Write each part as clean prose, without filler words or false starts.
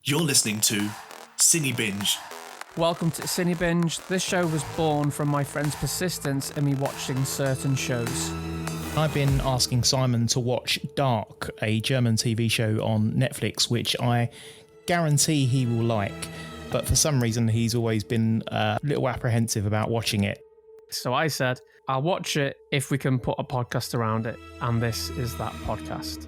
You're listening to CINEBINGE. Welcome to CINEBINGE. This show was born from my friend's persistence in me watching certain shows. I've been asking Simon to watch Dark, a German TV show on Netflix, which I guarantee he will like. But for some reason, he's always been a little apprehensive about watching it. So I said, I'll watch it if we can put a podcast around it. And this is that podcast.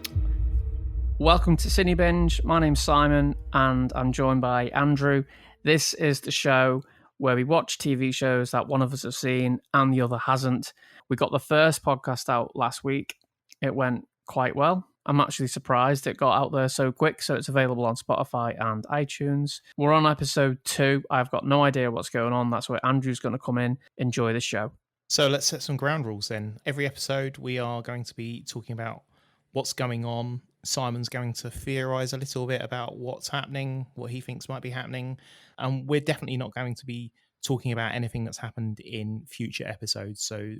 Welcome to CINEBINGE. My name's Simon and I'm joined by Andrew. This is the show where we watch TV shows that one of us has seen and the other hasn't. We got the first podcast out last week. It went quite well. I'm actually surprised it got out there so quick, so it's available on Spotify and iTunes. We're on episode 2. I've got no idea what's going on. That's where Andrew's going to come in. Enjoy the show. So let's set some ground rules then. Every episode, we are going to be talking about what's going on. Simon's going to theorise a little bit about what's happening, what he thinks might be happening. And we're definitely not going to be talking about anything that's happened in future episodes. So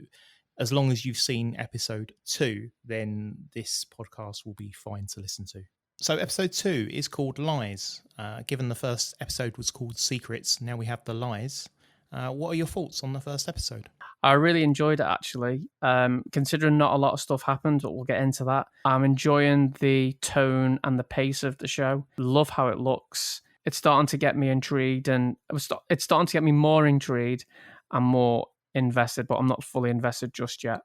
as long as you've seen episode 2, then this podcast will be fine to listen to. So episode 2 is called Lies. Given the first episode was called Secrets, now we have the Lies. What are your thoughts on the first episode? I really enjoyed it, actually. Considering not a lot of stuff happened, but we'll get into that. I'm enjoying the tone and the pace of the show. Love how it looks. It's starting to get me intrigued, and it's starting to get me more intrigued and more invested, but I'm not fully invested just yet.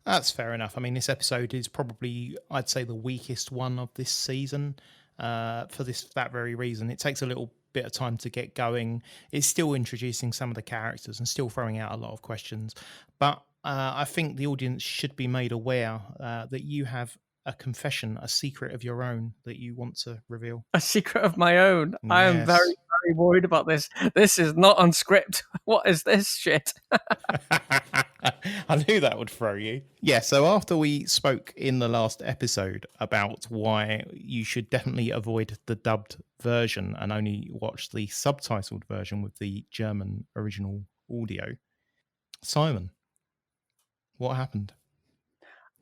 That's fair enough. I mean, this episode is probably, I'd say, the weakest one of this season for that very reason. It takes a little bit of time to get going. It's still introducing some of the characters and still throwing out a lot of questions. But I think the audience should be made aware that you have a confession, a secret of your own that you want to reveal. A secret of my own. Yes. I am very, very worried about this. This is not on script. What is this shit? I knew that would throw you. Yeah, so after we spoke in the last episode about why you should definitely avoid the dubbed version and only watch the subtitled version with the German original audio, Simon, what happened?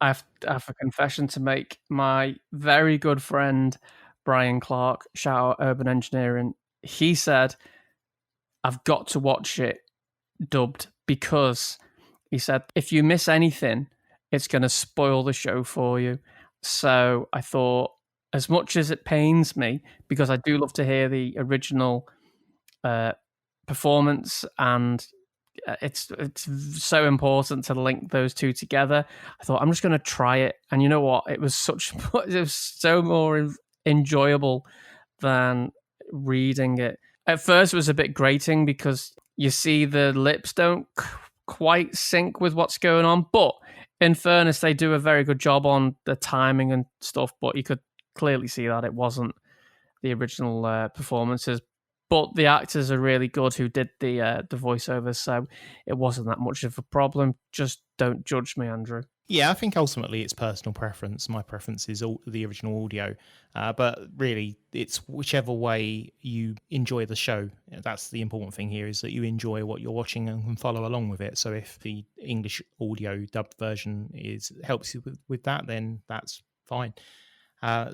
I have a confession to make. My very good friend, Brian Clark, shout out Urban Engineering, he said, I've got to watch it dubbed because he said, if you miss anything, it's going to spoil the show for you. So I thought, as much as it pains me, because I do love to hear the original performance and it's so important to link those two together. I thought, I'm just going to try it. And you know what? It was so more enjoyable than reading it. At first, it was a bit grating because you see the lips don't quite sync with what's going on. But in fairness, they do a very good job on the timing and stuff. But you could clearly see that it wasn't the original performances. But the actors are really good who did the voiceovers, so it wasn't that much of a problem. Just don't judge me, Andrew. Yeah, I think ultimately it's personal preference. My preference is the original audio. But really, it's whichever way you enjoy the show. That's the important thing here, is that you enjoy what you're watching and can follow along with it. So if the English audio dubbed version helps you with that, then that's fine.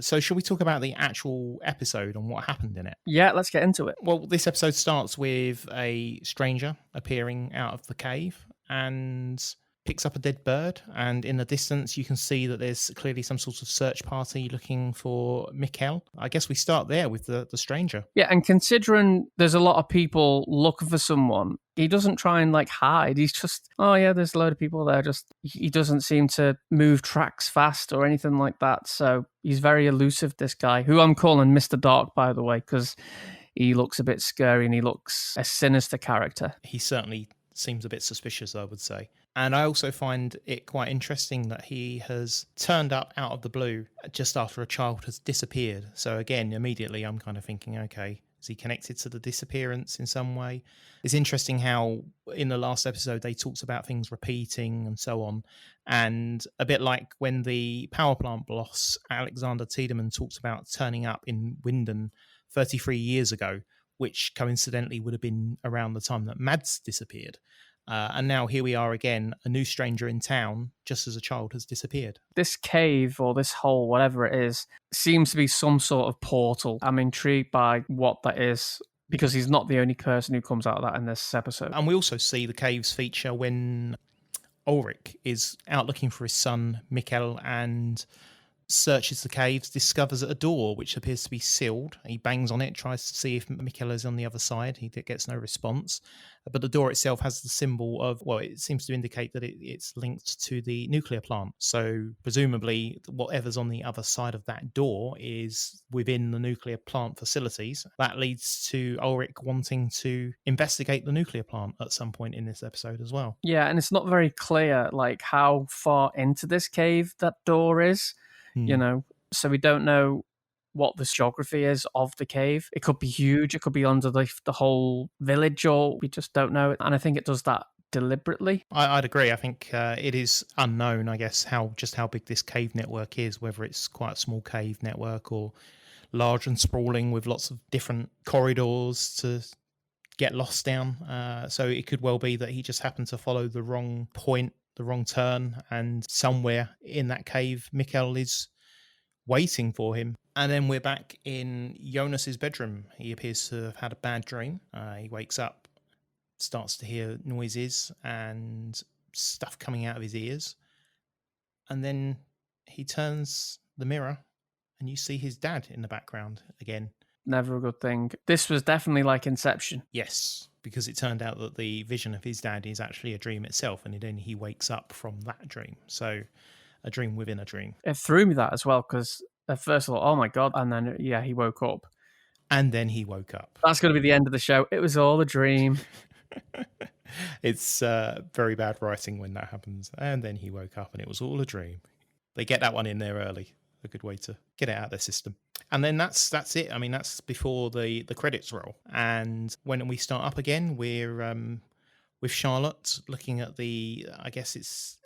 So shall we talk about the actual episode and what happened in it? Yeah, let's get into it. Well, this episode starts with a stranger appearing out of the cave and picks up a dead bird. And in the distance, you can see that there's clearly some sort of search party looking for Mikkel. I guess we start there with the stranger. Yeah, and considering there's a lot of people looking for someone, he doesn't try and hide. He's just, oh yeah, there's a load of people there. Just he doesn't seem to move tracks fast or anything like that. So he's very elusive, this guy, who I'm calling Mr. Dark, by the way, because he looks a bit scary and he looks a sinister character. He certainly seems a bit suspicious, I would say. And I also find it quite interesting that he has turned up out of the blue just after a child has disappeared. So again, immediately I'm kind of thinking, okay, is he connected to the disappearance in some way? It's interesting how in the last episode they talked about things repeating and so on. And a bit like when the power plant boss, Alexander Tiedemann, talks about turning up in Winden 33 years ago, which coincidentally would have been around the time that Mads disappeared. And now here we are again, a new stranger in town, just as a child has disappeared. This cave or this hole, whatever it is, seems to be some sort of portal. I'm intrigued by what that is because he's not the only person who comes out of that in this episode. And we also see the caves feature when Ulrich is out looking for his son, Mikkel, and searches the caves, discovers a door which appears to be sealed. He bangs on it, tries to see if Mikkel is on the other side. He gets no response. But the door itself has the symbol of, well, it seems to indicate that it's linked to the nuclear plant. So presumably whatever's on the other side of that door is within the nuclear plant facilities. That leads to Ulrich wanting to investigate the nuclear plant at some point in this episode as well. Yeah, and it's not very clear like how far into this cave that door is. You know, so we don't know what the geography is of the cave. It could be huge. It could be under the whole village, or we just don't know. And I think it does that deliberately. I'd agree. I think it is unknown, I guess, how big this cave network is, whether it's quite a small cave network or large and sprawling with lots of different corridors to get lost down. So it could well be that he just happened to follow the wrong point, the wrong turn, and somewhere in that cave, Mikkel is waiting for him. And then we're back in Jonas's bedroom. He appears to have had a bad dream. He wakes up, starts to hear noises and stuff coming out of his ears. And then he turns the mirror and you see his dad in the background again. Never a good thing. This was definitely like Inception. Yes, because it turned out that the vision of his dad is actually a dream itself, and then he wakes up from that dream. So a dream within a dream. It threw me that as well, because at first I thought, oh my God. And then, yeah, he woke up. And then he woke up. That's going to be the end of the show. It was all a dream. It's very bad writing when that happens. And then he woke up and it was all a dream. They get that one in there early. A good way to get it out of their system. And then that's it. I mean, that's before the credits roll. And when we start up again, we're with Charlotte looking at I guess it's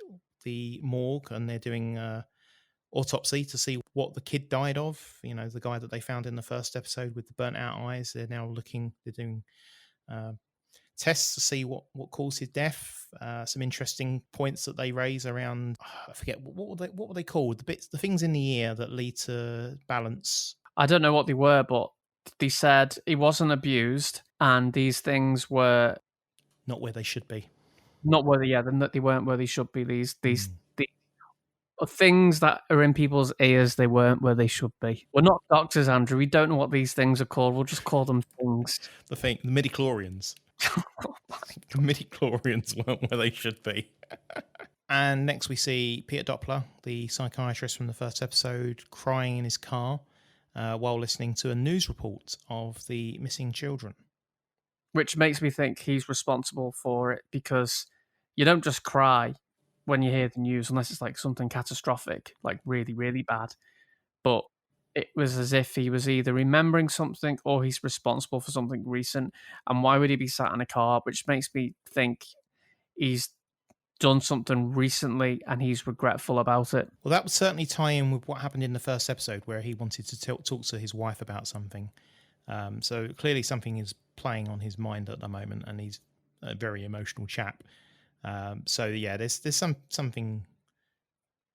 the morgue, and they're doing autopsy to see what the kid died of. You know, the guy that they found in the first episode with the burnt out eyes. They're doing tests to see what caused his death. Some interesting points that they raise around, I forget what were they called, the things in the ear that lead to balance. I don't know what they were, but they said he wasn't abused, and these things were not where they should be. Not where they weren't where they should be. These things that are in people's ears, they weren't where they should be. We're not doctors, Andrew. We don't know what these things are called. We'll just call them things. The midichlorians. The midichlorians weren't where they should be. And next we see Peter Doppler, the psychiatrist from the first episode, crying in his car while listening to a news report of the missing children. Which makes me think he's responsible for it, because you don't just cry when you hear the news unless it's like something catastrophic, like really, really bad. But it was as if he was either remembering something or he's responsible for something recent. And why would he be sat in a car? Which makes me think he's done something recently and he's regretful about it. Well, that would certainly tie in with what happened in the first episode, where he wanted to talk to his wife about something. So clearly something is playing on his mind at the moment, and he's a very emotional chap. So yeah, there's something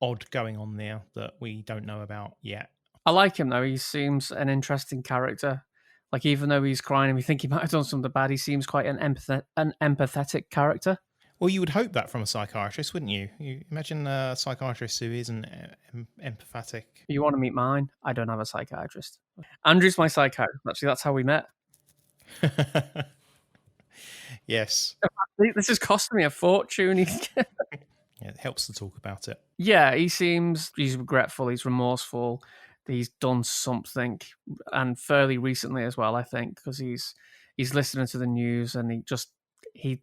odd going on there that we don't know about yet. I like him though. He seems an interesting character. Like, even though he's crying and we think he might have done something bad, he seems quite an empathetic character. Well, you would hope that from a psychiatrist, wouldn't you? You imagine a psychiatrist who isn't empathetic. You want to meet mine? I don't have a psychiatrist. Andrew's my psychiatrist. Actually, that's how we met. Yes. This is costing me a fortune. Yeah, it helps to talk about it. Yeah, he's regretful, he's remorseful, he's done something, and fairly recently as well, I think, because he's listening to the news and he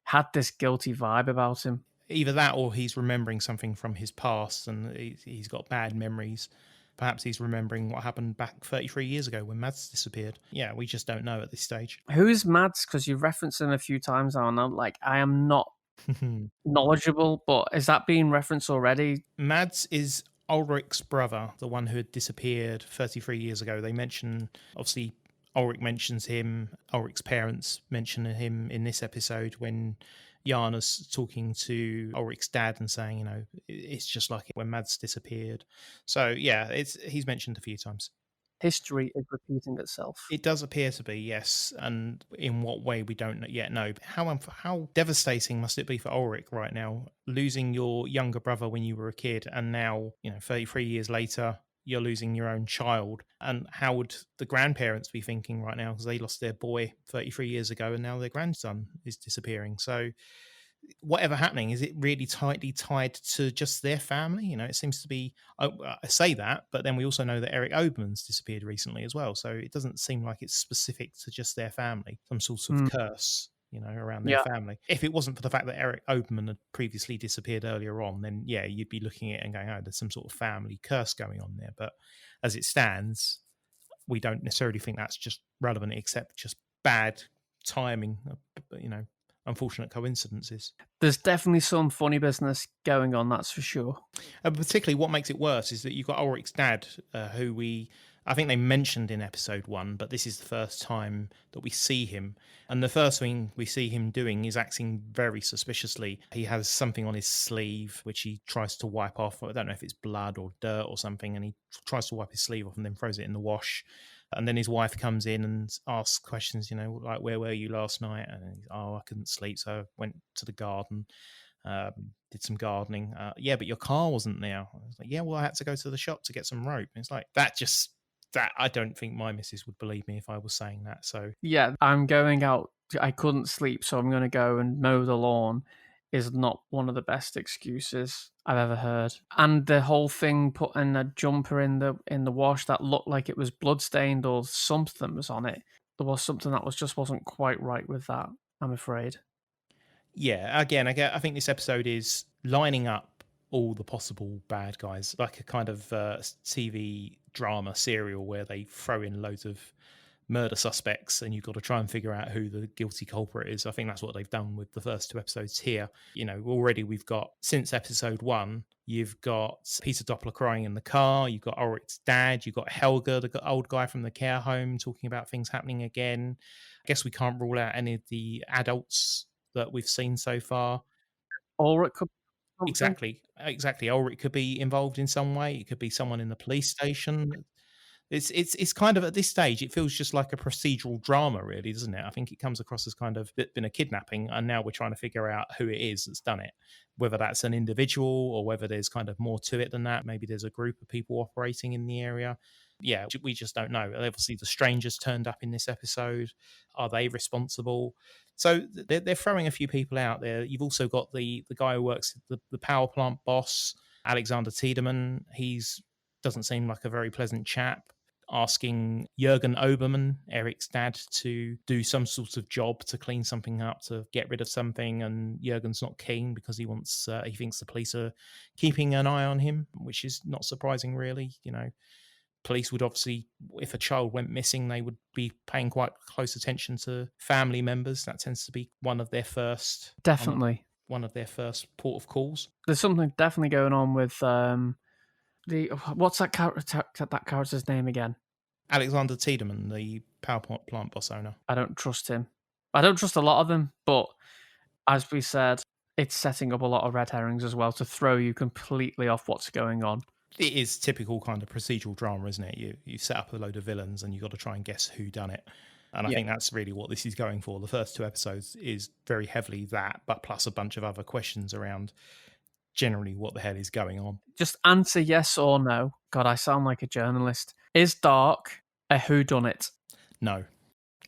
had this guilty vibe about him. Either that, or he's remembering something from his past and he's got bad memories. Perhaps he's remembering what happened back 33 years ago when Mads disappeared. Yeah, we just don't know at this stage. Who is Mads? Because you've referenced him a few times now, and I am not knowledgeable, but is that being referenced already? Mads is Ulrich's brother, the one who had disappeared 33 years ago. They mention, obviously, Ulrich mentions him. Ulrich's parents mention him in this episode when Jana's talking to Ulrich's dad and saying, it's just like when Mads disappeared. So yeah, he's mentioned a few times. History is repeating itself. It does appear to be, yes, and in what way we don't yet know. How devastating must it be for Ulrich right now, losing your younger brother when you were a kid, and now 33 years later you're losing your own child? And how would the grandparents be thinking right now, because they lost their boy 33 years ago, and now their grandson is disappearing? So whatever happening, is it really tightly tied to just their family? It seems to be. I say that, but then we also know that Eric Oberman's disappeared recently as well. So it doesn't seem like it's specific to just their family, some sort of curse, around their family. If it wasn't for the fact that Eric Oberman had previously disappeared earlier on, then yeah, you'd be looking at it and going, oh, there's some sort of family curse going on there. But as it stands, we don't necessarily think that's just relevant, except just bad timing, unfortunate coincidences. There's definitely some funny business going on, that's for sure. And particularly what makes it worse is that you've got Ulrich's dad, who I think they mentioned in episode 1, but this is the first time that we see him. And the first thing we see him doing is acting very suspiciously. He has something on his sleeve, which he tries to wipe off. I don't know if it's blood or dirt or something. And he tries to wipe his sleeve off and then throws it in the wash. And then his wife comes in and asks questions, like, where were you last night? And he's, I couldn't sleep, so I went to the garden, did some gardening. Yeah, but your car wasn't there. I was like, yeah, well, I had to go to the shop to get some rope. And it's like, that I don't think my missus would believe me if I was saying that. So yeah, I'm going out. I couldn't sleep, so I'm going to go and mow the lawn is not one of the best excuses I've ever heard. And the whole thing putting a jumper in the wash that looked like it was bloodstained or something was on it. There was something that wasn't quite right with that, I'm afraid. Yeah, again, I think this episode is lining up all the possible bad guys, like a kind of TV drama serial where they throw in loads of murder suspects and you've got to try and figure out who the guilty culprit is. I think that's what they've done with the first 2 episodes here. Already we've got, since episode 1, you've got Peter Doppler crying in the car, you've got Ulrich's dad, you've got Helga, the old guy from the care home, talking about things happening again. I guess we can't rule out any of the adults that we've seen so far. Ulrich could Exactly. Ulrich could be involved in some way. It could be someone in the police station. It's kind of, at this stage, it feels just like a procedural drama, really, doesn't it? I think it comes across as kind of been a kidnapping, and now we're trying to figure out who it is that's done it. Whether that's an individual or whether there's kind of more to it than that. Maybe there's a group of people operating in the area. Yeah, we just don't know. Obviously, the strangers turned up in this episode. Are they responsible? So they're throwing a few people out there. You've also got the guy who works the power plant boss, Alexander Tiedemann. He's doesn't seem like a very pleasant chap, asking Jürgen Obermann, Eric's dad, to do some sort of job to clean something up, to get rid of something, and Jürgen's not keen because he thinks the police are keeping an eye on him, which is not surprising, really. Police would obviously, if a child went missing, they would be paying quite close attention to family members. That tends to be one of their first one of their first port of calls. There's something definitely going on with what's that character's name again? Alexander Tiedemann, the power plant boss owner. I don't trust him. I don't trust a lot of them, but as we said, it's setting up a lot of red herrings as well to throw you completely off what's going on. It is typical kind of procedural drama, isn't it? You set up a load of villains and you've got to try and guess who done it. And I think that's really what this is going for. The first 2 episodes is very heavily that, but plus a bunch of other questions around generally what the hell is going on. Just answer yes or no. God, I sound like a journalist. Is Dark a whodunit? No.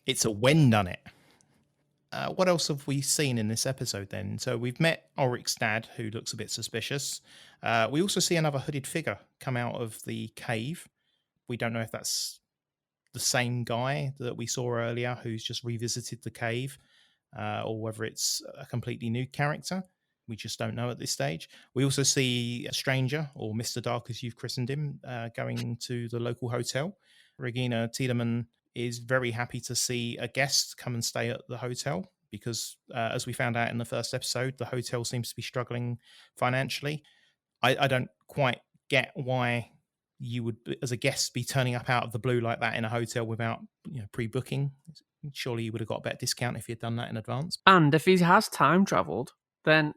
It's a when done it. What else have we seen in this episode then? So we've met Ulrich's dad, who looks a bit suspicious. We also see another hooded figure come out of the cave. We don't know if that's the same guy that we saw earlier who's just revisited the cave, or whether it's a completely new character. We just don't know at this stage. We also see a stranger, or Mr. Dark as you've christened him, going to the local hotel. Regina Tiedemann is very happy to see a guest come and stay at the hotel because, as we found out in the first episode, the hotel seems to be struggling financially. I don't quite get why you would, as a guest, be turning up out of the blue like that in a hotel without pre-booking. Surely he would have got a better discount if he had done that in advance. And if he has time traveled, then,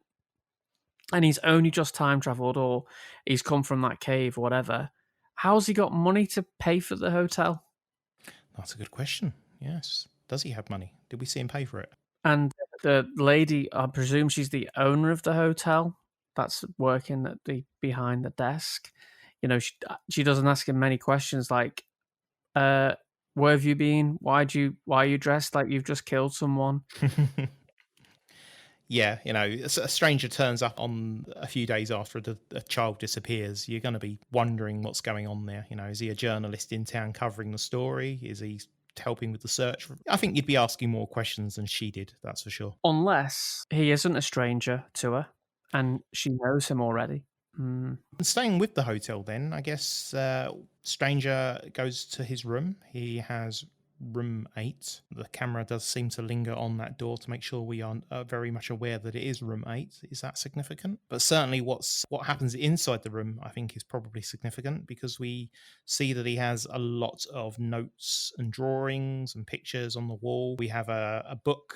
and he's only just time traveled, or he's come from that cave or whatever, how's he got money to pay for the hotel? That's a good question. Yes. Does he have money? Did we see him pay for it? And the lady, I presume she's the owner of the hotel that's working at behind the desk. You know, she doesn't ask him many questions like, where have you been? Why are you dressed like you've just killed someone? Yeah, a stranger turns up on a few days after a child disappears. You're going to be wondering what's going on there. Is he a journalist in town covering the story? Is he helping with the search? I think you'd be asking more questions than she did, that's for sure. Unless he isn't a stranger to her and she knows him already. And staying with the hotel then, I guess Stranger goes to his room. He has room 8. The camera does seem to linger on that door to make sure we are very much aware that it is room 8. Is that significant? But certainly what happens inside the room, I think, is probably significant, because we see that he has a lot of notes and drawings and pictures on the wall. We have a book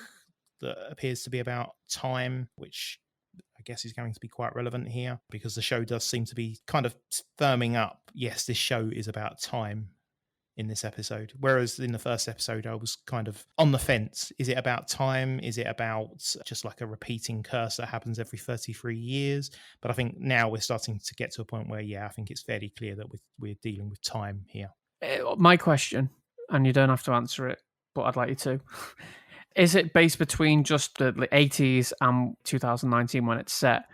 that appears to be about time, which I guess is going to be quite relevant here, because the show does seem to be kind of firming up. Yes, this show is about time in this episode, whereas in the first episode I was kind of on the fence. Is it about time? Is it about just like a repeating curse that happens every 33 years? But I think now we're starting to get to a point where, I think it's fairly clear that we're dealing with time here. My question, and you don't have to answer it, but I'd like you to. Is it based between just the 80s and 2019 when it's set,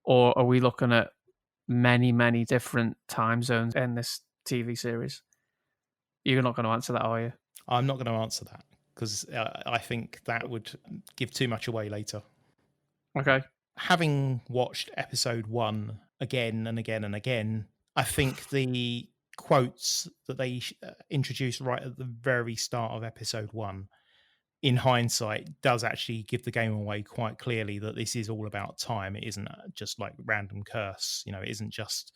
or are we looking at many, many different time zones in this TV series? You're not going to answer that, are you? I'm not going to answer that, because I think that would give too much away later. Okay. Having watched episode 1 again and again and again, I think the quotes that they introduced right at the very start of episode 1, in hindsight, does actually give the game away quite clearly that this is all about time. It isn't just like random curse. It isn't just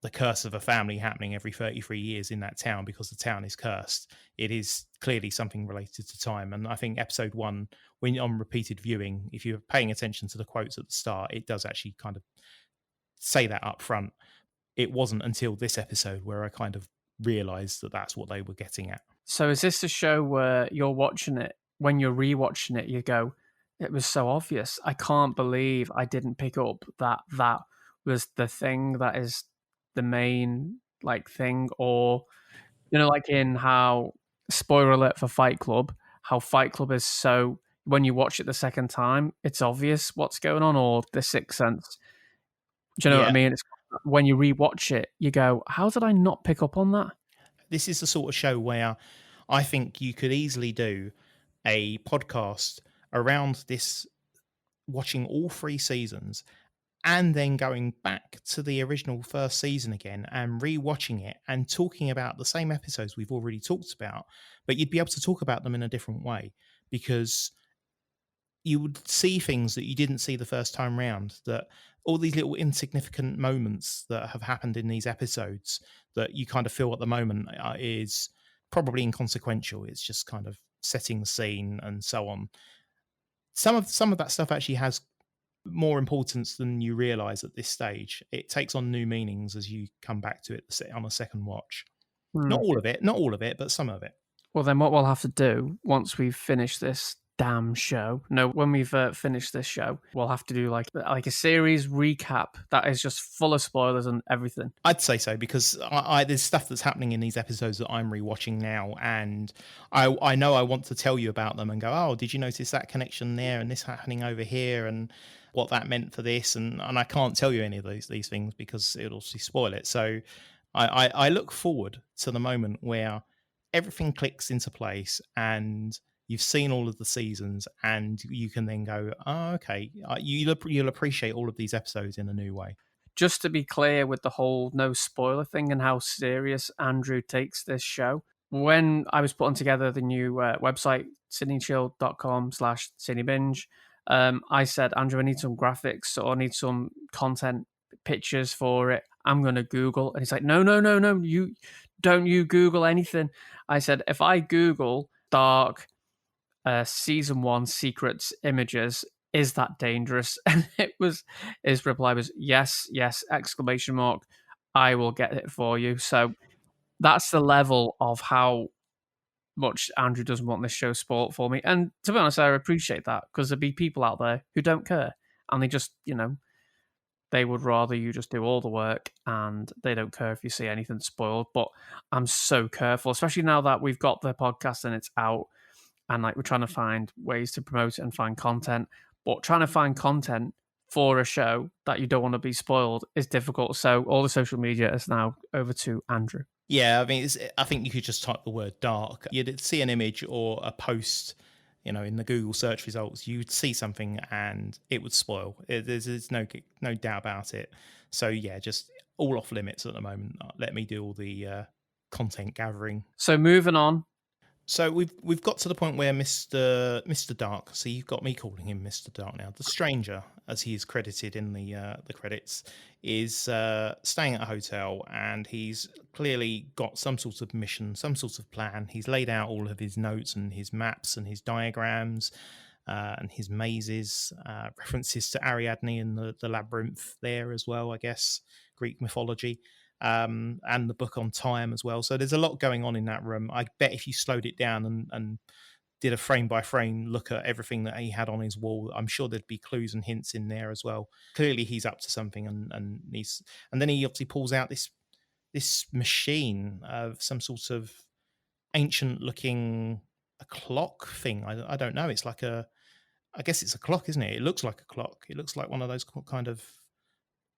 the curse of a family happening every 33 years in that town because the town is cursed. It is clearly something related to time. And I think episode 1, when on repeated viewing, if you're paying attention to the quotes at the start, it does actually kind of say that up front. It wasn't until this episode where I kind of realized that that's what they were getting at. So is this a show where you're watching it, when you're rewatching it, you go, it was so obvious. I can't believe I didn't pick up that was the thing that is the main thing? Or, like in how, spoiler alert for Fight Club, how Fight Club is so, when you watch it the second time, it's obvious what's going on, or The Sixth Sense. Do you know what I mean? It's when you rewatch it, you go, how did I not pick up on that? This is the sort of show where I think you could easily do a podcast around this, watching all 3 seasons, and then going back to the original first season again and rewatching it and talking about the same episodes we've already talked about, but you'd be able to talk about them in a different way, because you would see things that you didn't see the first time round, that all these little insignificant moments that have happened in these episodes that you kind of feel at the moment is probably inconsequential. It's just kind of setting the scene and so on. Some of that stuff actually has more importance than you realize at this stage. It takes on new meanings as you come back to it on a second watch. Not all of it, but some of it. Well, then what we'll have to do once we've finished this damn show, when we've finished this show, we'll have to do like a series recap that is just full of spoilers and everything. I'd say so, because there's stuff that's happening in these episodes that I'm rewatching now, and I know I want to tell you about them and go, oh, did you notice that connection there and this happening over here and what that meant for this, and I can't tell you any of these things because it'll obviously spoil it. So I look forward to the moment where everything clicks into place and you've seen all of the seasons, and you can then go, oh, okay, you'll appreciate all of these episodes in a new way. Just to be clear with the whole no spoiler thing and how serious Andrew takes this show, when I was putting together the new website, sydneychill.com/cinebinge, I said, Andrew, I need some graphics, or I need some content pictures for it. I'm going to Google. And he's like, no, you don't Google anything. I said, if I Google dark season 1 secrets images. Is that dangerous? And his reply was, yes, yes, exclamation mark. I will get it for you. So that's the level of how much Andrew doesn't want this show spoiled for me. And to be honest, I appreciate that, because there'd be people out there who don't care, and they just, they would rather you just do all the work, and they don't care if you see anything spoiled. But I'm so careful, especially now that we've got the podcast and it's out, and like we're trying to find ways to promote it and find content. But trying to find content for a show that you don't want to be spoiled is difficult. So all the social media is now over to Andrew. Yeah, I mean, I think you could just type the word dark. You'd see an image or a post, in the Google search results. You'd see something and it would spoil. There's no doubt about it. So yeah, just all off limits at the moment. Let me do all the content gathering. So moving on. So we've got to the point where Mr. Dark. So you've got me calling him Mr. Dark now. The stranger, as he is credited in the credits, is staying at a hotel, and he's clearly got some sort of mission, some sort of plan. He's laid out all of his notes and his maps and his diagrams and his mazes, references to Ariadne and the labyrinth there as well, I guess, Greek mythology. And the book on time as well. So there's a lot going on in that room. I bet if you slowed it down and did a frame by frame look at everything that he had on his wall, I'm sure there'd be clues and hints in there as well. Clearly he's up to something, and then he obviously pulls out this machine of some sort of ancient looking a clock thing. I don't know. It's like I guess it's a clock, isn't it? It looks like a clock. It looks like one of those kind of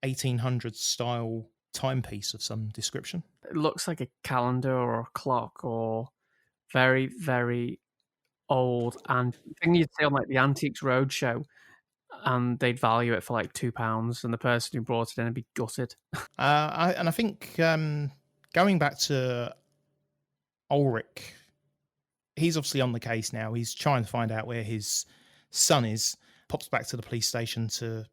1800s style timepiece of some description. It looks like a calendar or a clock, or very, very old, and thing you'd see on like the Antiques Roadshow, and they'd value it for like £2, and the person who brought it in would be gutted. I think going back to Ulrich, he's obviously on the case now. He's trying to find out where his son is. Pops back to the police station to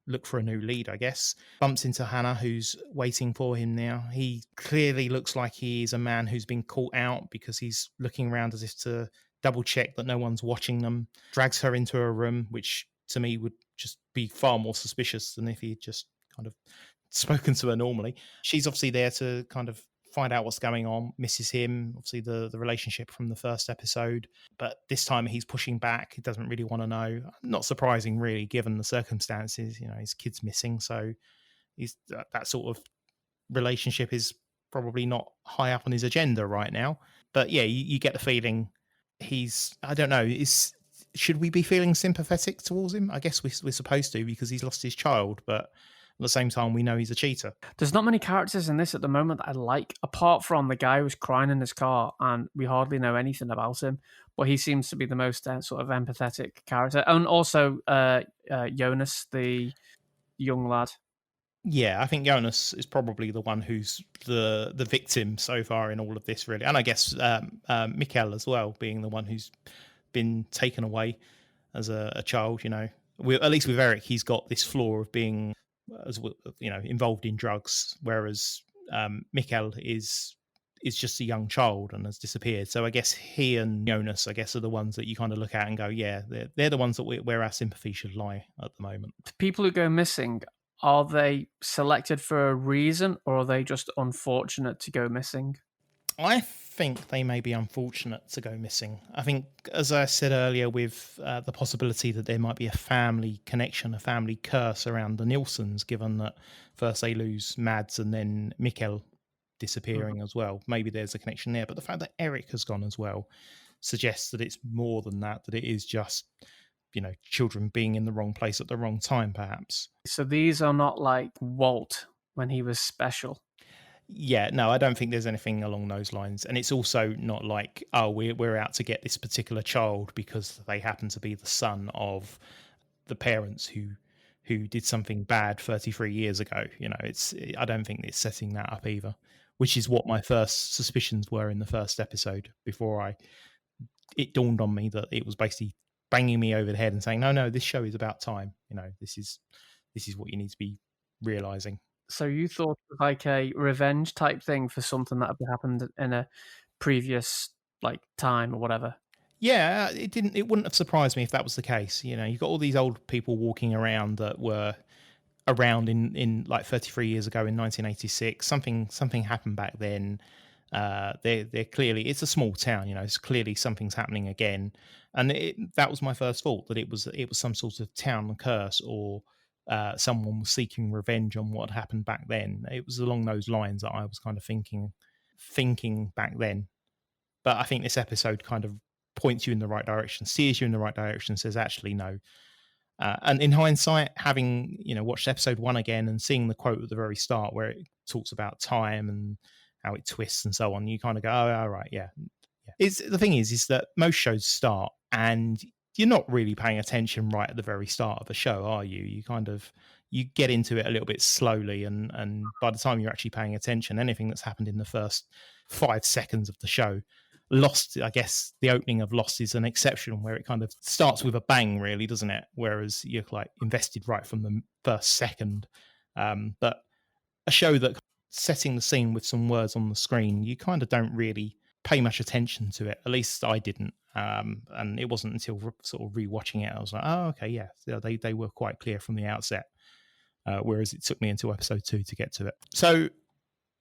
look for a new lead, I guess. Bumps into Hannah, who's waiting for him now. He clearly looks like he is a man who's been caught out, because he's looking around as if to double check that no one's watching them. Drags her into a room, which to me would just be far more suspicious than if he'd just kind of spoken to her normally. She's obviously there to kind of find out what's going on, misses him, obviously the relationship from the first episode, but this time he's pushing back. He doesn't really want to know. Not surprising, really, given the circumstances. His kid's missing, so he's that sort of relationship is probably not high up on his agenda right now. But yeah, you get the feeling I don't know, should we be feeling sympathetic towards him? I guess we're supposed to, because he's lost his child, but at the same time, we know he's a cheater. There's not many characters in this at the moment that I like, apart from the guy who's crying in his car, and we hardly know anything about him. But he seems to be the most sort of empathetic character. And also Jonas, the young lad. Yeah, I think Jonas is probably the one who's the victim so far in all of this, really. And I guess Mikkel as well, being the one who's been taken away as a child. At least with Eric, he's got this flaw of being involved in drugs, whereas Mikkel is just a young child and has disappeared. So I guess he and Jonas, I guess, are the ones that you kind of look at and go, yeah, they're the ones that where our sympathy should lie at the moment. The people who go missing, are they selected for a reason, or are they just unfortunate to go missing? I think they may be unfortunate to go missing. I think, as I said earlier, with the possibility that there might be a family connection, a family curse around the Nilsons, given that first they lose Mads and then Mikkel disappearing as well. Maybe there's a connection there. But the fact that Eric has gone as well suggests that it's more than that it is just, children being in the wrong place at the wrong time, perhaps. So these are not like Walt when he was special. Yeah, no, I don't think there's anything along those lines. And it's also not like, oh, we're out to get this particular child because they happen to be the son of the parents who did something bad 33 years ago. I don't think it's setting that up either, which is what my first suspicions were in the first episode, before it dawned on me that it was basically banging me over the head and saying, no, this show is about time. This is what you need to be realizing. So you thought it was like a revenge type thing for something that had happened in a previous time or whatever? Yeah, it wouldn't have surprised me if that was the case. You know, you've got all these old people walking around that were around in like 33 years ago in 1986. Something happened back then. They're clearly, it's a small town, you know, it's clearly something's happening again. And that was my first thought, that it was some sort of town curse, or someone was seeking revenge on what had happened back then. It was along those lines that I was kind of thinking back then. But I think this episode kind of points you in the right direction, steers you in the right direction, says actually no. And in hindsight, having watched episode 1 again and seeing the quote at the very start where it talks about time and how it twists and so on, you kind of go, oh, all right, yeah. The thing is that most shows start and you're not really paying attention right at the very start of a show, are you? You get into it a little bit slowly, and by the time you're actually paying attention, anything that's happened in the first 5 seconds of the show, Lost, I guess the opening of Lost is an exception where it kind of starts with a bang, really, doesn't it? Whereas you're like invested right from the first second. But a show that setting the scene with some words on the screen, you kind of don't really pay much attention to it. At least I didn't. And it wasn't until sort of rewatching it, I was like, oh, okay, yeah, they were quite clear from the outset. Whereas it took me until episode 2 to get to it. So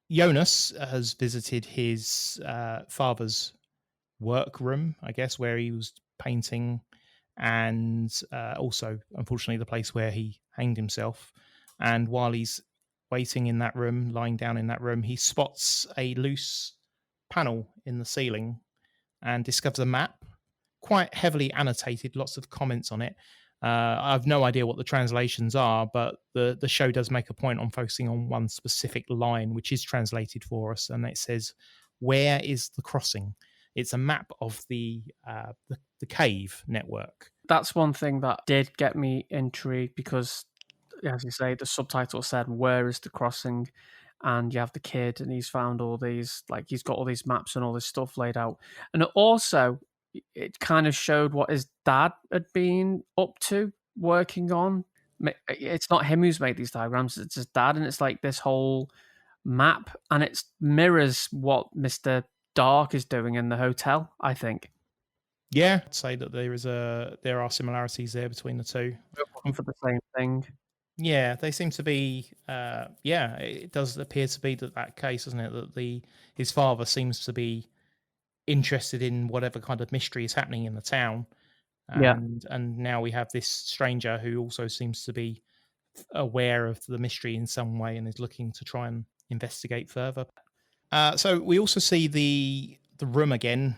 Jonas has visited his father's workroom, I guess, where he was painting, and also, unfortunately, the place where he hanged himself. And while he's waiting in that room, lying down in that room, he spots a loose panel in the ceiling and discovers a map, quite heavily annotated, lots of comments on it. I have no idea what the translations are, but the show does make a point on focusing on one specific line, which is translated for us, and it says, "Where is the crossing?" It's a map of the cave network. That's one thing that did get me intrigued because, as you say, the subtitle said, "Where is the crossing?" And you have the kid, and he's found all these, like, he's got all these maps and all this stuff laid out. And it kind of showed what his dad had been up to working on. It's not him who's made these diagrams, it's his dad. And it's like this whole map, and it mirrors what Mr. Dark is doing in the hotel, I think. Yeah, I'd say that there are similarities there between the two. For the same thing. Yeah, they seem to be. It does appear to be that case, doesn't it? That his father seems to be interested in whatever kind of mystery is happening in the town, and now we have this stranger who also seems to be aware of the mystery in some way and is looking to try and investigate further. So we also see the room again,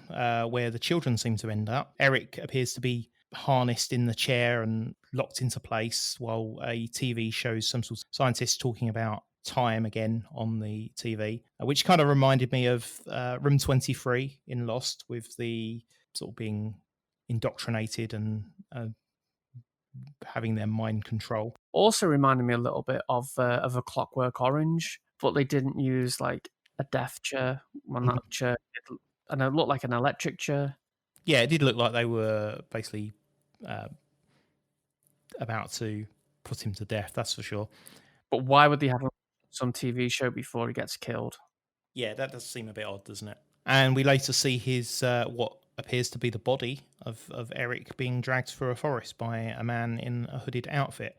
where the children seem to end up. Eric appears to be harnessed in the chair and locked into place, while a TV shows some sort of scientists talking about time again on the TV, which kind of reminded me of Room 23 in Lost, with the sort of being indoctrinated and having their mind control. Also reminded me a little bit of A Clockwork Orange, but they didn't use like a death chair. Well, not a chair, and it looked like an electric chair. Yeah, it did look like they were basically about to put him to death, that's for sure. But why would they have him on some TV show before he gets killed? Yeah, that does seem a bit odd, doesn't it? And we later see his what appears to be the body of Eric being dragged through a forest by a man in a hooded outfit.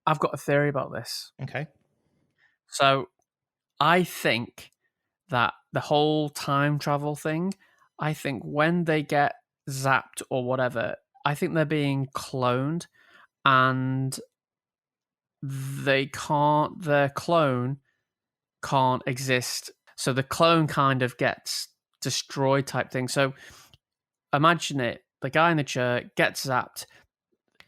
I've got a theory about this. Okay. So I think that the whole time travel thing, I think when they get zapped or whatever, I think they're being cloned, and their clone can't exist. So the clone kind of gets destroyed type thing. So imagine it, the guy in the chair gets zapped,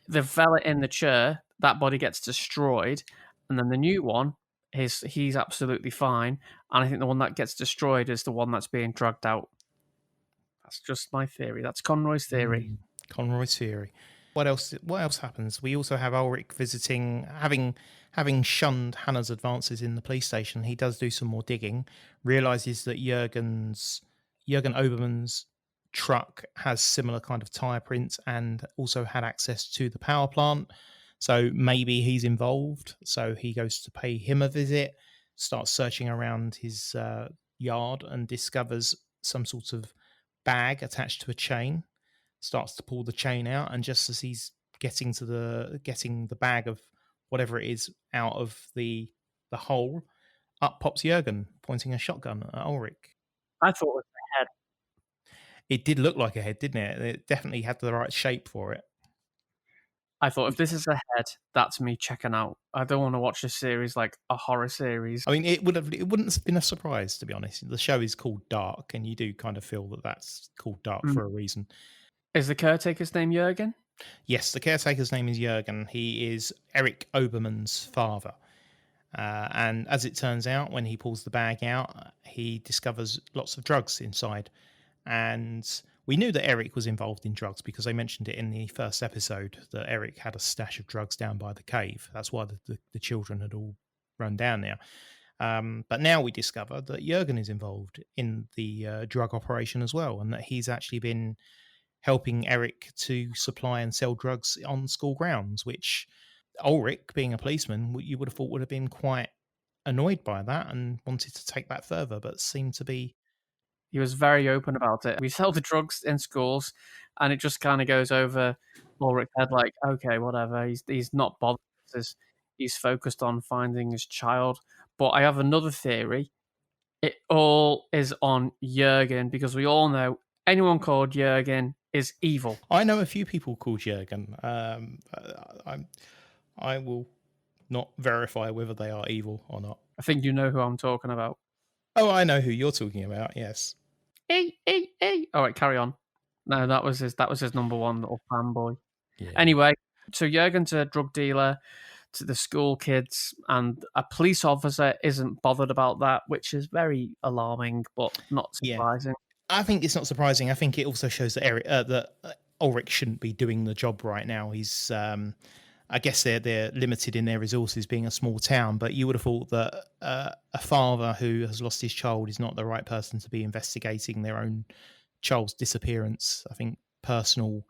the fella in the chair, that body gets destroyed, and then the new one, he's absolutely fine. And I think the one that gets destroyed is the one that's being dragged out. That's just my theory. That's Conroy's theory. Conroy's theory. What else happens? We also have Ulrich visiting, having shunned Hannah's advances in the police station. He does do some more digging, realizes that Jürgen Obermann's truck has similar kind of tire prints and also had access to the power plant. So maybe he's involved. So he goes to pay him a visit, starts searching around his yard, and discovers some sort of bag attached to a chain. starts to pull the chain out, and just as he's getting the bag of whatever it is out of the hole, up pops Jurgen pointing a shotgun at Ulrich. I thought it was the head. It did look like a head, didn't it? It definitely had the right shape for it. I thought if this is a head, that's me checking out. I don't want to watch a series like a horror series. I mean, it wouldn't have been a surprise, to be honest. The show is called Dark, and you do kind of feel that that's called Dark for a reason. Is the caretaker's name Jurgen? Yes, the caretaker's name is Jurgen. He is Eric Obermann's father. And as it turns out, when he pulls the bag out, he discovers lots of drugs inside. And we knew that Eric was involved in drugs because they mentioned it in the first episode that Eric had a stash of drugs down by the cave. That's why the children had all run down there. But now we discover that Jurgen is involved in the drug operation as well, and that he's actually been helping Eric to supply and sell drugs on school grounds, which Ulrich, being a policeman, you would have thought would have been quite annoyed by that and wanted to take that further, but seemed to be. He was very open about it. We sell the drugs in schools, and it just kind of goes over Ulrich's head like, okay, whatever. He's not bothered. He's focused on finding his child. But I have another theory. It all is on Jurgen, because we all know anyone called Jurgen is evil. I know a few people called Jurgen. I will not verify whether they are evil or not. I think you know who I'm talking about. Oh, I know who you're talking about. Yes. Hey. All right, carry on. No, that was his number one little fanboy. Yeah. Anyway, so Jurgen's a drug dealer to the school kids, and a police officer isn't bothered about that, which is very alarming, but not surprising. I think it's not surprising. I think it also shows that Ulrich shouldn't be doing the job right now. He's, I guess they're limited in their resources, being a small town. But you would have thought that a father who has lost his child is not the right person to be investigating their own child's disappearance. I think personal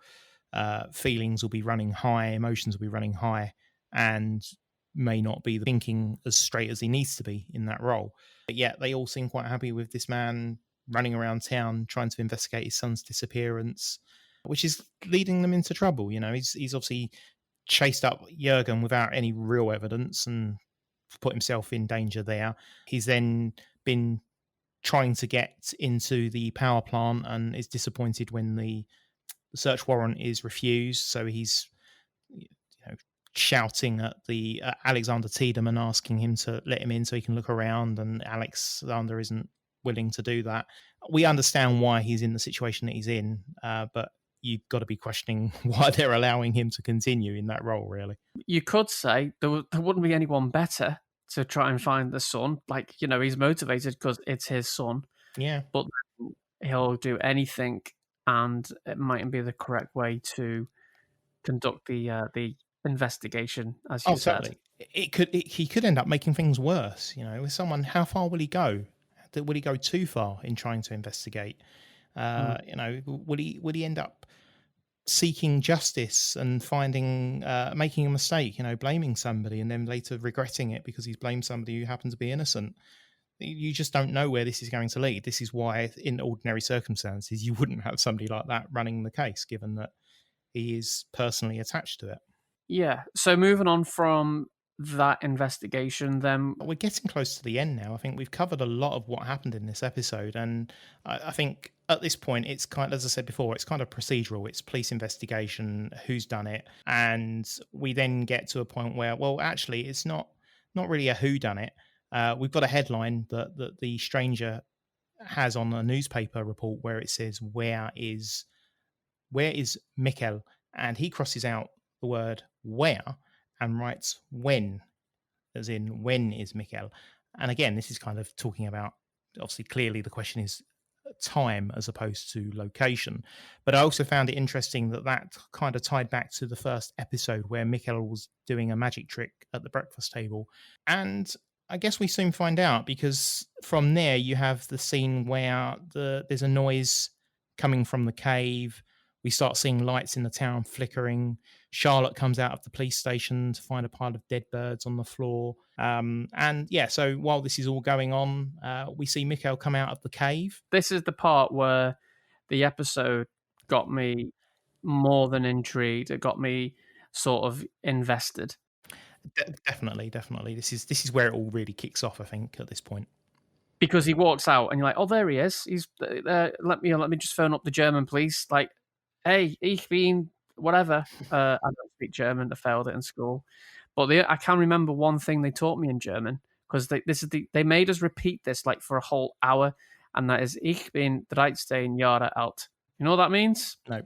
feelings will be running high, emotions will be running high, and may not be thinking as straight as he needs to be in that role. But yet they all seem quite happy with this man running around town trying to investigate his son's disappearance, which is leading them into trouble. You know, he's obviously chased up Jurgen without any real evidence and put himself in danger there. He's then been trying to get into the power plant and is disappointed when the search warrant is refused. So he's shouting at the Alexander Tiedemann, asking him to let him in so he can look around, and Alexander isn't willing to do that. We understand why he's in the situation that he's in, but you've got to be questioning why they're allowing him to continue in that role, really. You could say there wouldn't be anyone better to try and find the son. Like, he's motivated because it's his son. Yeah. But he'll do anything, and it mightn't be the correct way to conduct the investigation, as you said. Totally. He could end up making things worse. With someone, how far will he go? Will he go too far in trying to investigate? Will he end up seeking justice and making a mistake? Blaming somebody and then later regretting it because he's blamed somebody who happened to be innocent. You just don't know where this is going to lead. This is why, in ordinary circumstances, you wouldn't have somebody like that running the case, given that he is personally attached to it. Yeah. So moving on from that investigation, then we're getting close to the end now. I think we've covered a lot of what happened in this episode, and I think at this point it's as I said before, it's kind of procedural. It's police investigation, who's done it, and we then get to a point where, well, actually, it's not really a who done it. We've got a headline that the stranger has on a newspaper report where it says, "Where is Mikkel?" And he crosses out the word "where" and writes "when," as in when is Mikkel. And again, this is kind of talking about, obviously, clearly the question is time as opposed to location. But I also found it interesting that kind of tied back to the first episode where Mikkel was doing a magic trick at the breakfast table. And I guess we soon find out, because from there you have the scene where there's a noise coming from the cave. We start seeing lights in the town flickering. Charlotte comes out of the police station to find a pile of dead birds on the floor. So while this is all going on, we see Mikkel come out of the cave. This is the part where the episode got me more than intrigued. It got me sort of invested. Definitely. This is where it all really kicks off, I think, at this point. Because he walks out and you're like, oh, there he is. He's let me just phone up the German police. Like, hey, ich bin whatever. I don't speak German. I failed it in school, but I can remember one thing they taught me in German because they made us repeat this like for a whole hour, and that is ich bin 13 Jahre alt. You know what that means? No.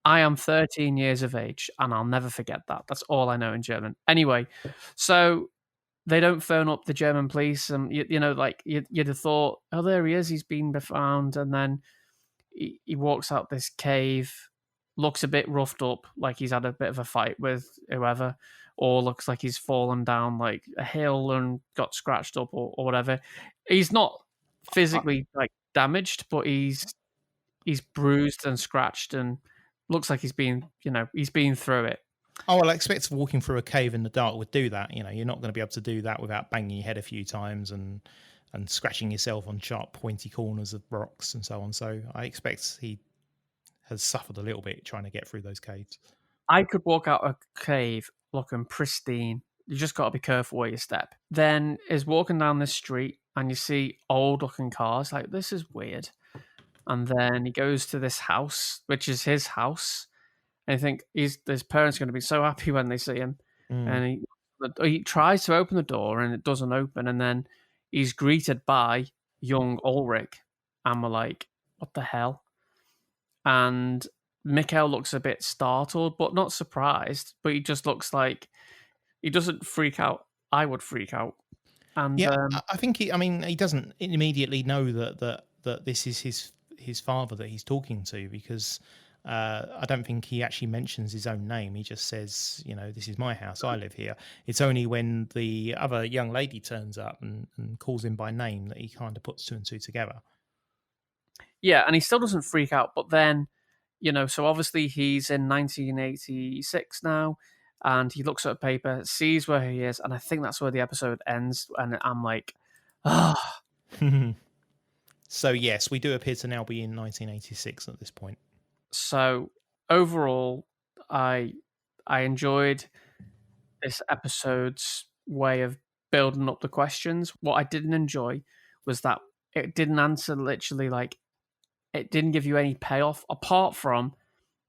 I am 13 years of age, and I'll never forget that. That's all I know in German. Anyway, so they don't phone up the German police, and like you'd have thought, oh, there he is, he's been found, and then he walks out this cave, looks a bit roughed up, like he's had a bit of a fight with whoever, or looks like he's fallen down like a hill and got scratched up or whatever. He's not physically like damaged, but he's bruised and scratched and looks like he's been through it. Oh, well, I expect walking through a cave in the dark would do that. You're not going to be able to do that without banging your head a few times and scratching yourself on sharp, pointy corners of rocks and so on. So I expect he has suffered a little bit trying to get through those caves. I could walk out a cave looking pristine. You just got to be careful where you step. Then is walking down this street and you see old looking cars. Like, this is weird. And then he goes to this house, which is his house. And I think his parents are going to be so happy when they see him. And he tries to open the door and it doesn't open. And then he's greeted by young Ulrich. And we're like, what the hell? And Mikhail looks a bit startled, but not surprised. But he just looks like he doesn't freak out. I would freak out. And yeah, I think he doesn't immediately know that this is his father that he's talking to, because I don't think he actually mentions his own name. He just says, this is my house. I live here. It's only when the other young lady turns up and calls him by name that he kind of puts two and two together. Yeah, and he still doesn't freak out. But then, so obviously he's in 1986 now, and he looks at a paper, sees where he is, and I think that's where the episode ends. And I'm like, ah. So yes, we do appear to now be in 1986 at this point. So overall, I enjoyed this episode's way of building up the questions. What I didn't enjoy was that it didn't answer literally, like, it didn't give you any payoff apart from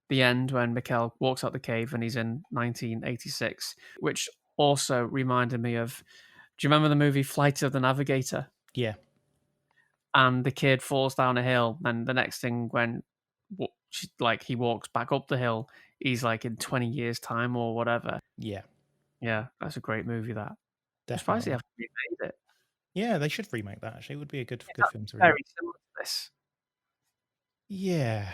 the end when Mikhail walks out the cave and he's in 1986, which also reminded me of, do you remember the movie Flight of the Navigator? Yeah. And the kid falls down a hill, and the next thing when he walks back up the hill, he's like in 20 years time or whatever. Yeah, that's a great movie. That definitely. I'm surprised they haven't remade it. Yeah, they should remake that. Actually, it would be a good film to very remake. similar to this. Yeah.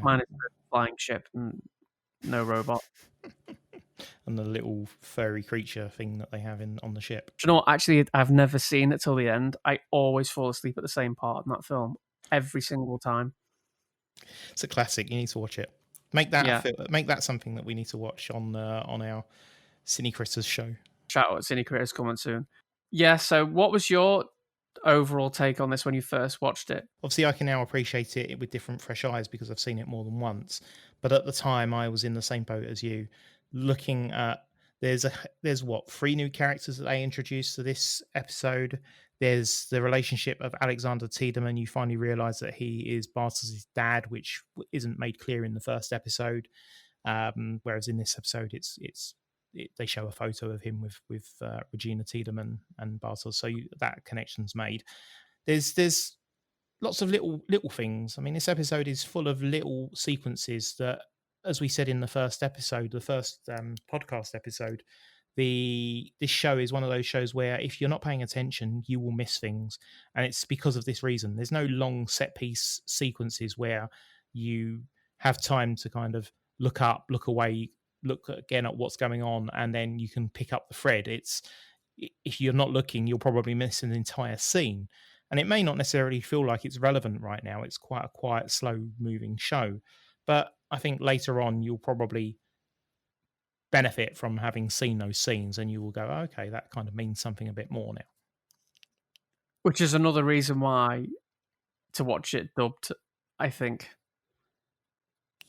Minus the flying ship and no robot. And the little furry creature thing that they have on the ship. Do you know what? Actually, I've never seen it till the end. I always fall asleep at the same part in that film every single time. It's a classic. You need to watch it. Make that something that we need to watch on our Cine Critters show. Shout out Cine Critters coming soon. Yeah. So, what was your overall take on this when you first watched it? Obviously, I can now appreciate it with different fresh eyes because I've seen it more than once. But at the time, I was in the same boat as you, looking at there's 3 new characters that they introduced to this episode. There's the relationship of Alexander Tiedemann. You finally realise that he is Bartos' dad, which isn't made clear in the first episode. Whereas in this episode, they show a photo of him with Regina Tiedemann and Bartos, so that connection's made. There's lots of little things. I mean, this episode is full of little sequences that, as we said in the first episode, the first podcast episode, this show is one of those shows where if you're not paying attention, you will miss things, and it's because of this reason. There's no long set piece sequences where you have time to kind of look up, look away, look again at what's going on, and then you can pick up the thread. If you're not looking, you'll probably miss an entire scene, and it may not necessarily feel like it's relevant right now. It's quite a quiet, slow moving show, but I think later on you'll probably benefit from having seen those scenes, and you will go, oh, okay, that kind of means something a bit more now. Which is another reason why to watch it dubbed, I think.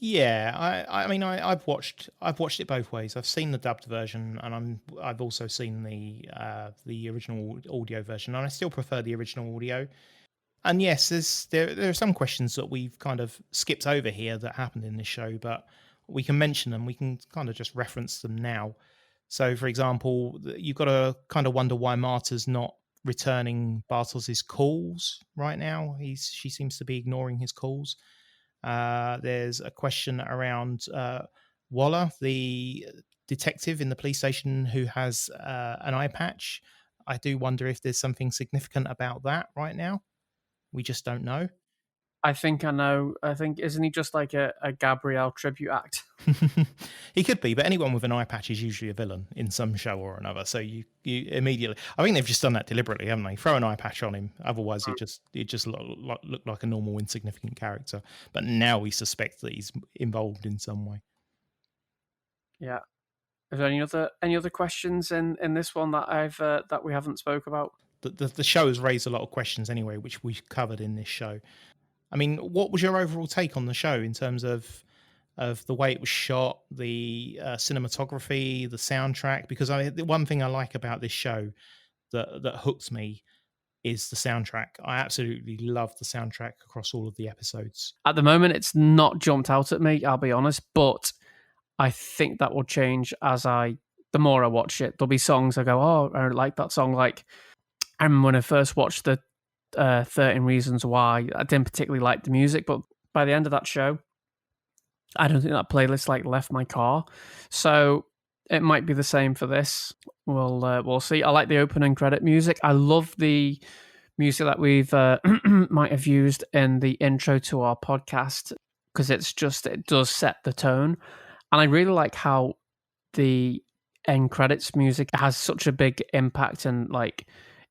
Yeah, I mean, I've watched it both ways. I've seen the dubbed version, and I've also seen the original audio version, and I still prefer the original audio. And yes, there are some questions that we've kind of skipped over here that happened in this show, but we can mention them. We can kind of just reference them now. So, for example, you've got to kind of wonder why Marta's not returning Bartos's calls right now. She seems to be ignoring his calls. There's a question around Waller, the detective in the police station who has an eye patch. I do wonder if there's something significant about that right now. We just don't know. I think I know. I think, isn't he just like a Gabrielle tribute act? He could be, but anyone with an eye patch is usually a villain in some show or another. So you immediately, I think they've just done that deliberately, haven't they? Throw an eye patch on him. Otherwise, it just look like a normal insignificant character. But now we suspect that he's involved in some way. Yeah. Is there any other questions in this one that I've that we haven't spoke about? The show has raised a lot of questions anyway, which we've covered in this show. I mean, what was your overall take on the show in terms of the way it was shot, the cinematography, the soundtrack? Because the one thing I like about this show that hooks me is the soundtrack. I absolutely love the soundtrack across all of the episodes. At the moment, it's not jumped out at me, I'll be honest, but I think that will change the more I watch it. There'll be songs I go, oh, I like that song. Like, I remember when I first watched the 13 Reasons Why, I didn't particularly like the music, but by the end of that show, I don't think that playlist like left my car. So it might be the same for this. We'll see. I like the opening credit music. I love the music that we've might have used in the intro to our podcast, because it does set the tone. And I really like how the end credits music has such a big impact, and like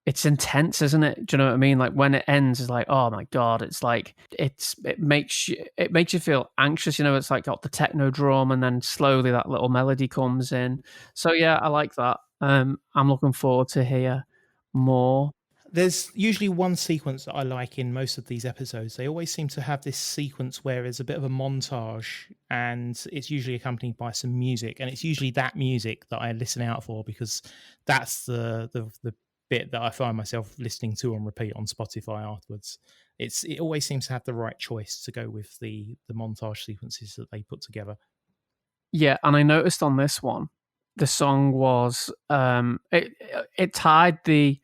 it's intense, isn't it? Do you know what I mean? Like when it ends, it's like, oh my god, it's like it makes you feel anxious. You know, it's like got the techno drum, and then slowly that little melody comes in. So yeah, I like that. I'm looking forward to hear more. There's usually one sequence that I like in most of these episodes. They always seem to have this sequence where there's a bit of a montage, and it's usually accompanied by some music. And it's usually that music that I listen out for, because that's the bit that I find myself listening to on repeat on Spotify afterwards. It always seems to have the right choice to go with the montage sequences that they put together. Yeah, and I noticed on this one, the song was it tied the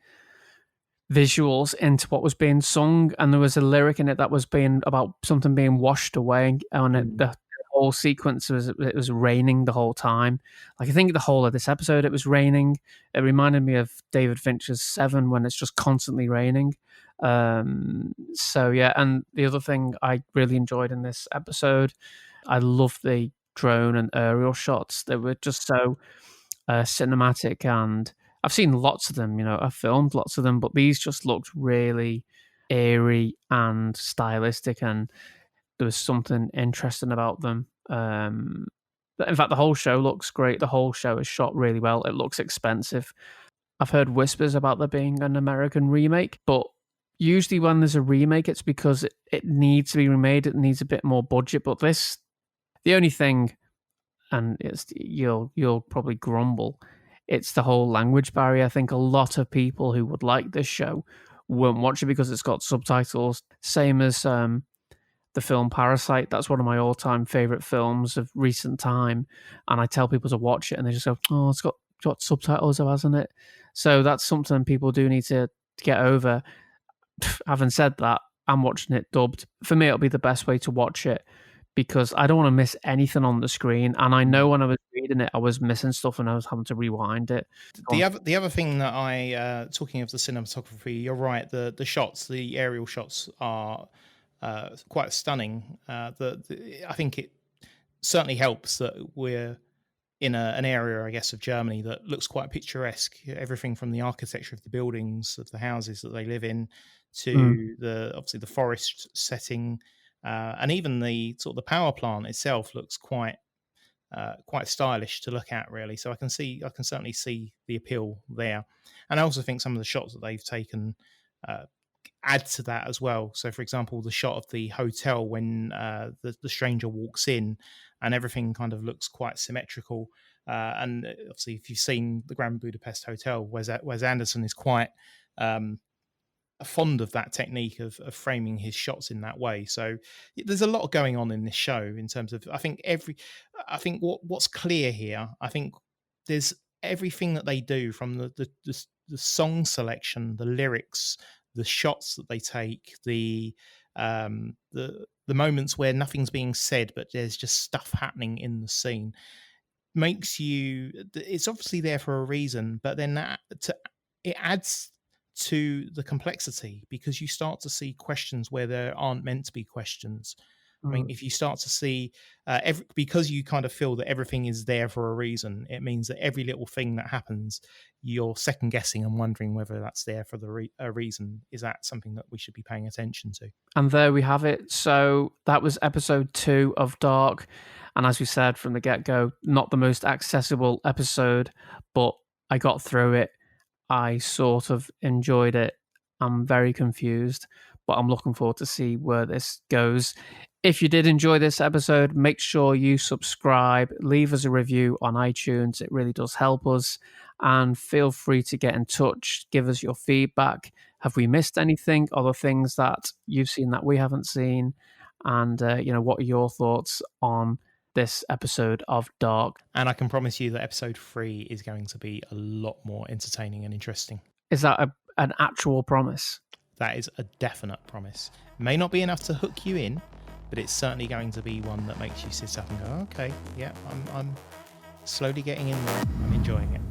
visuals into what was being sung, and there was a lyric in it that was being about something being washed away, and the whole sequence it was raining the whole time. Like I think the whole of this episode it was raining. It reminded me of David Fincher's Seven, when it's just constantly raining. So yeah, and the other thing I really enjoyed in this episode, I love the drone and aerial shots. They were just so cinematic, and I've seen lots of them, I've filmed lots of them, but these just looked really eerie and stylistic, and there was something interesting about them. In fact, the whole show looks great. The whole show is shot really well. It looks expensive. I've heard whispers about there being an American remake, but usually when there's a remake, it's because it needs to be remade. It needs a bit more budget. But the only thing, and you'll probably grumble, it's the whole language barrier. I think a lot of people who would like this show won't watch it because it's got subtitles. Same as the film Parasite. That's one of my all-time favorite films of recent time, and I tell people to watch it, and they just go, "Oh, it's got subtitles, hasn't it?" So that's something people do need to get over. Having said that, I'm watching it dubbed. For me, it'll be the best way to watch it, because I don't want to miss anything on the screen. And I know when I was reading it, I was missing stuff and I was having to rewind it. The other thing that talking of the cinematography, you're right. The shots, the aerial shots are quite stunning. I think it certainly helps that we're in an area, I guess, of Germany that looks quite picturesque. Everything from the architecture of the buildings, of the houses that they live in, to obviously the forest setting. And even the sort of the power plant itself looks quite stylish to look at, really. So I can certainly see the appeal there. And I also think some of the shots that they've taken add to that as well. So, for example, the shot of the hotel when the stranger walks in, and everything kind of looks quite symmetrical. And obviously, if you've seen the Grand Budapest Hotel, Wes Anderson is quite fond of that technique of framing his shots in that way. So there's a lot going on in this show in terms of, I think what's clear here, I think there's everything that they do, from the song selection, the lyrics, the shots that they take, the moments where nothing's being said but there's just stuff happening in the scene, makes you, it's obviously there for a reason, but then it adds to the complexity, because you start to see questions where there aren't meant to be questions. I mean, if you start to see because you kind of feel that everything is there for a reason, it means that every little thing that happens, you're second guessing and wondering whether that's there for a reason. Is that something that we should be paying attention to? And there we have it. So that was episode 2 of Dark. And as we said from the get-go, not the most accessible episode, but I got through it. I sort of enjoyed it. I'm very confused, but I'm looking forward to see where this goes. If you did enjoy this episode, make sure you subscribe, leave us a review on iTunes. It really does help us. And feel free to get in touch, give us your feedback. Have we missed anything? Other things that you've seen that we haven't seen? And, what are your thoughts on this episode of Dark? And I can promise you that episode 3 is going to be a lot more entertaining and interesting. Is that an actual promise? That is a definite promise. May not be enough to hook you in, but it's certainly going to be one that makes you sit up and go, okay, yeah, I'm slowly getting in there. I'm enjoying it.